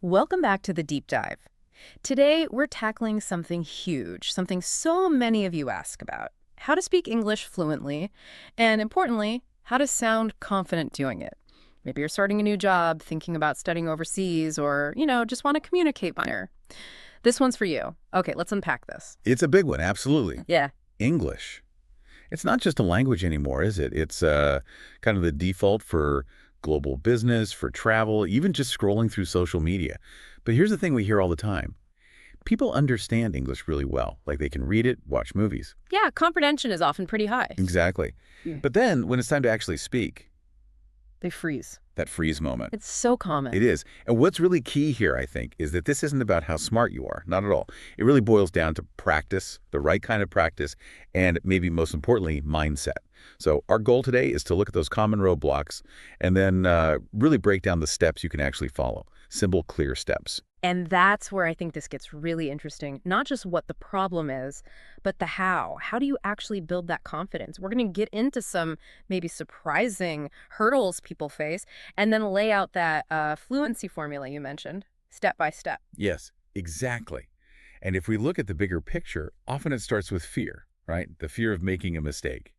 Welcome back to the deep dive. Today, we're tackling something huge, something so many of you ask about: how to speak English fluently, and importantly, how to sound confident doing it. Maybe you're starting a new job, thinking about studying overseas, or, just want to communicate better. This one's for you. Okay, let's unpack this. It's a big one, absolutely. Yeah. English. It's not just a language anymore, is it? It's kind of the default for global business, for travel, even just scrolling through social media. But here's the thing we hear all the time. People understand English really well. Like they can read it, watch movies. Yeah, comprehension is often pretty high. Exactly. Yeah. But then when it's time to actually speak, They freeze. that freeze moment. It's so common. It is. And what's really key here, I think, is that this isn't about how smart you are. Not at all. It really boils down to practice, the right kind of practice, and maybe most importantly, mindset. So our goal today is to look at those common roadblocks and then really break down the steps you can actually follow. Simple, clear steps. And that's where I think this gets really interesting. Not just what the problem is, but the how. How do you actually build that confidence? We're going to get into some maybe surprising hurdles people face and then lay out that fluency formula you mentioned, step by step. Yes, exactly. And if we look at the bigger picture, often it starts with fear, right? The fear of making a mistake.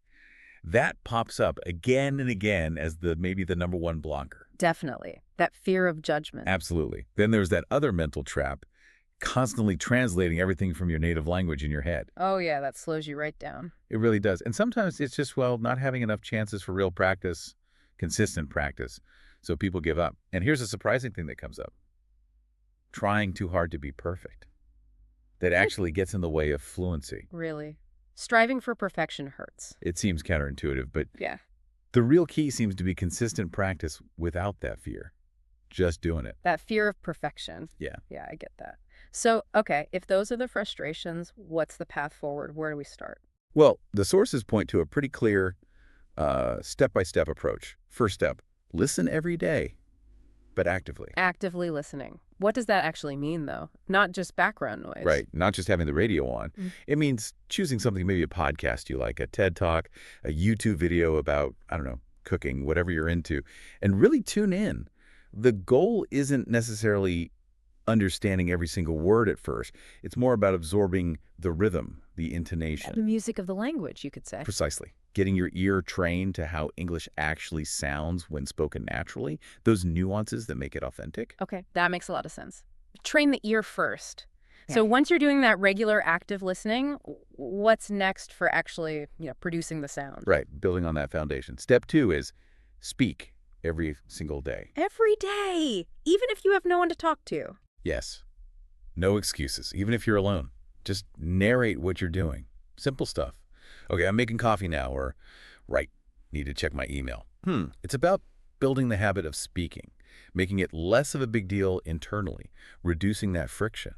That pops up again and again as maybe the number one blocker. Definitely. That fear of judgment. Absolutely. Then there's that other mental trap, constantly translating everything from your native language in your head. Oh, yeah, that slows you right down. It really does. And sometimes it's just, well, not having enough chances for real practice, consistent practice. So people give up. And here's a surprising thing that comes up. Trying too hard to be perfect. That actually gets in the way of fluency. Really. Striving for perfection hurts. It seems counterintuitive, but Yeah. the real key seems to be consistent practice without that fear. Just doing it. That fear of perfection. Yeah. Yeah, I get that. So, okay, if those are the frustrations, what's the path forward? Where do we start? Well, the sources point to a pretty clear step-by-step approach. First step, listen every day, but actively. Actively listening. What does that actually mean, though? Not just background noise. Right, not just having the radio on. Mm. It means choosing something, maybe a podcast you like, a TED Talk, a YouTube video about, I don't know, cooking, whatever you're into, and really tune in. The goal isn't necessarily understanding every single word at first. It's more about absorbing the rhythm, the The intonation. music of the language, you could say. Precisely. Getting your ear trained to how English actually sounds when spoken naturally, those nuances that make it authentic. Okay, that makes a lot of sense. Train the ear first. So once you're doing that regular active listening, what's next for actually, producing the sound? Right, building on that foundation. Step two is speak every single day. Every day, even if you have no one to talk to. Yes. No excuses, even if you're alone. Just narrate what you're doing. Simple stuff. Okay, I'm making coffee now, or, right, need to check my email. It's about building the habit of speaking, making it less of a big deal internally, reducing that friction.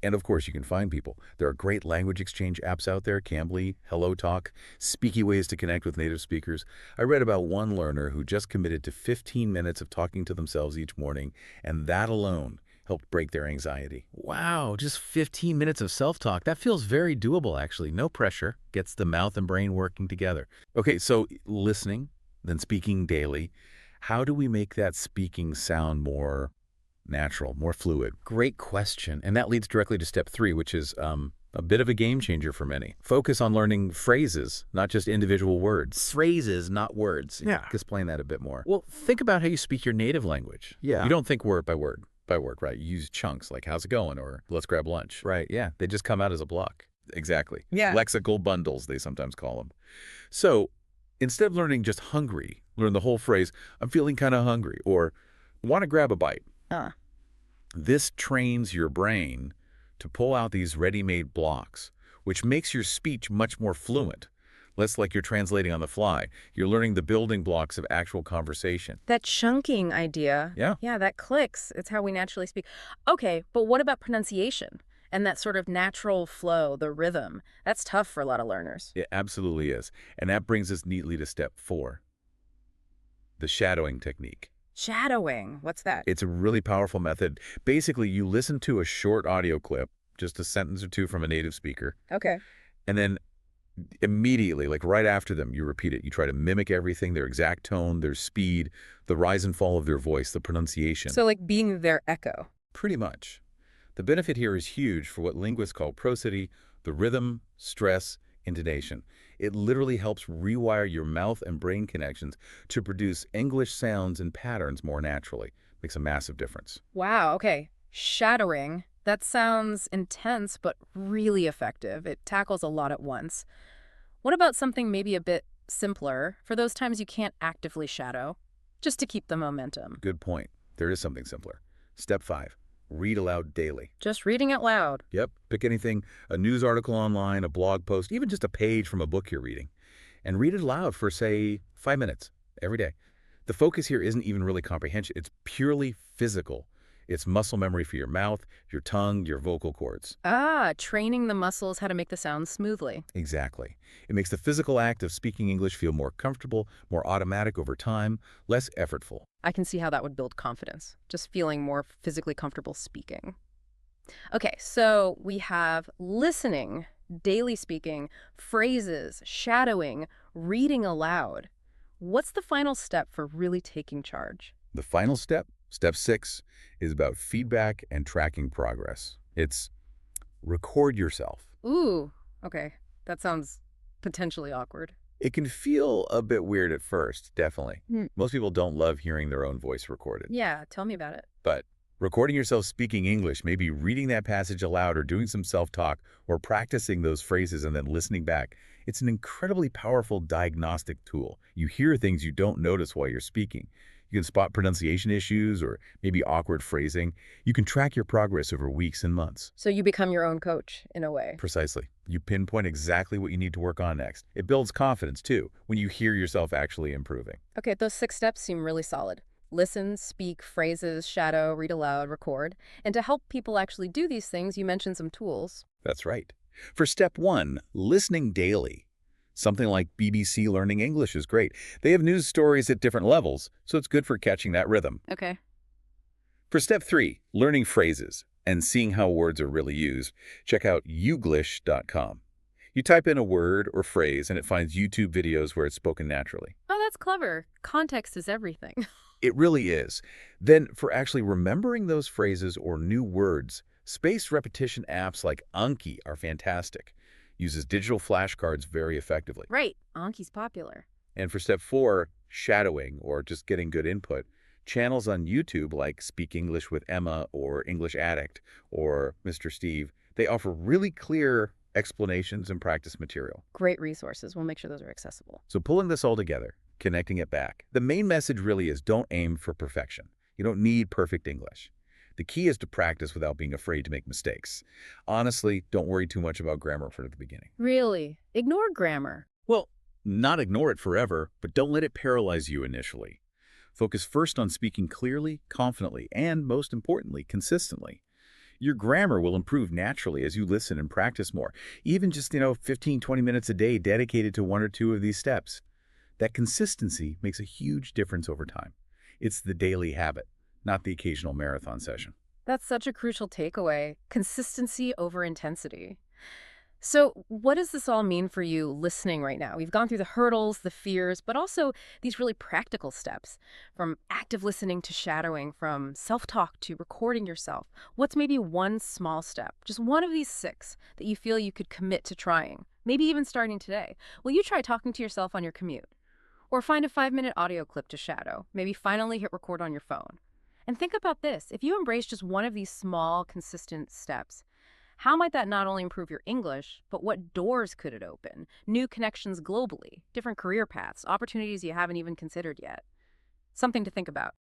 And of course, you can find people. There are great language exchange apps out there, Cambly, HelloTalk, speaky ways to connect with native speakers. I read about one learner who just committed to 15 minutes of talking to themselves each morning, and that alone helped break their anxiety. Wow, just 15 minutes of self-talk. That feels very doable, actually. No pressure. Gets the mouth and brain working together. Okay, so listening, then speaking daily. How do we make that speaking sound more natural, more fluid? Great question. And that leads directly to step three, which is a bit of a game changer for many. Focus on learning phrases, not just individual words. Phrases, not words. Yeah. Explain that a bit more. Well, think about how you speak your native language. Yeah. You don't think word by word. Right? You use chunks like how's it going or let's grab lunch. Right, yeah. They just come out as a block. Exactly. Yeah. Lexical bundles, they sometimes call them. So instead of learning just hungry, learn the whole phrase, I'm feeling kind of hungry, or want to grab a bite. This trains your brain to pull out these ready-made blocks, which makes your speech much more fluent. Less like you're translating on the fly. You're learning the building blocks of actual conversation. That chunking idea. Yeah. Yeah, that clicks. It's how we naturally speak. Okay, but what about pronunciation and that sort of natural flow, the rhythm? That's tough for a lot of learners. It absolutely is. And that brings us neatly to step four, the shadowing technique. Shadowing. What's that? It's a really powerful method. Basically, you listen to a short audio clip, just a sentence or two from a native speaker, Okay. and then immediately, like right after them, you repeat it. You try to mimic everything, their exact tone, their speed, the rise and fall of their voice, the pronunciation. So like being their echo. Pretty much. The benefit here is huge for what linguists call prosody, the rhythm, stress, intonation. It literally helps rewire your mouth and brain connections to produce English sounds and patterns more naturally. Makes a massive difference. Wow, okay. Shadowing. That sounds intense, but really effective. It tackles a lot at once. What about something maybe a bit simpler for those times you can't actively shadow, just to keep the momentum? Good point. There is something simpler. Step 5. Read aloud daily. Just reading out loud. Yep, pick anything, a news article online, a blog post, even just a page from a book you're reading, and read it aloud for, say, 5 minutes every day. The focus here isn't even really comprehension. It's purely physical. It's muscle memory for your mouth, your tongue, your vocal cords. Ah, training the muscles how to make the sounds smoothly. Exactly. It makes the physical act of speaking English feel more comfortable, more automatic over time, less effortful. I can see how that would build confidence, just feeling more physically comfortable speaking. Okay, so we have listening, daily speaking, phrases, shadowing, reading aloud. What's the final step for really taking charge? The final step, step 6, is about feedback and tracking progress. It's record yourself. Ooh, okay. That sounds potentially awkward. It can feel a bit weird at first, definitely. Hmm. Most people don't love hearing their own voice recorded. Yeah, tell me about it. But recording yourself speaking English, maybe reading that passage aloud or doing some self-talk or practicing those phrases and then listening back, it's an incredibly powerful diagnostic tool. You hear things you don't notice while you're speaking. You can spot pronunciation issues or maybe awkward phrasing. You can track your progress over weeks and months. So you become your own coach, in a way. Precisely. You pinpoint exactly what you need to work on next. It builds confidence, too, when you hear yourself actually improving. Okay, those 6 steps seem really solid. Listen, speak, phrases, shadow, read aloud, record. And to help people actually do these things, you mentioned some tools. That's right. For step 1, listening daily. Something like BBC Learning English is great. They have news stories at different levels, so it's good for catching that rhythm. Okay. For step 3, learning phrases and seeing how words are really used, check out youglish.com. You type in a word or phrase and it finds YouTube videos where it's spoken naturally. Oh, that's clever. Context is everything. It really is. Then for actually remembering those phrases or new words, spaced repetition apps like Anki are fantastic. Uses digital flashcards very effectively. Right. Anki's popular. And for step 4, shadowing or just getting good input, channels on YouTube like Speak English with Emma or English Addict or Mr. Steve, they offer really clear explanations and practice material. Great resources. We'll make sure those are accessible. So pulling this all together, connecting it back, the main message really is don't aim for perfection. You don't need perfect English. The key is to practice without being afraid to make mistakes. Honestly, don't worry too much about grammar for the beginning. Really? Ignore grammar. Well, not ignore it forever, but don't let it paralyze you initially. Focus first on speaking clearly, confidently, and most importantly, consistently. Your grammar will improve naturally as you listen and practice more, even just, 15, 20 minutes a day dedicated to 1 or 2 of these steps. That consistency makes a huge difference over time. It's the daily habit, not the occasional marathon session. That's such a crucial takeaway. Consistency over intensity. So what does this all mean for you listening right now? We've gone through the hurdles, the fears, but also these really practical steps, from active listening to shadowing, from self-talk to recording yourself. What's maybe one small step, just one of these 6, that you feel you could commit to trying, maybe even starting today? Will you try talking to yourself on your commute? Or find a 5-minute audio clip to shadow, maybe finally hit record on your phone. And think about this, if you embrace just one of these small, consistent steps, how might that not only improve your English, but what doors could it open? New connections globally, different career paths, opportunities you haven't even considered yet. Something to think about.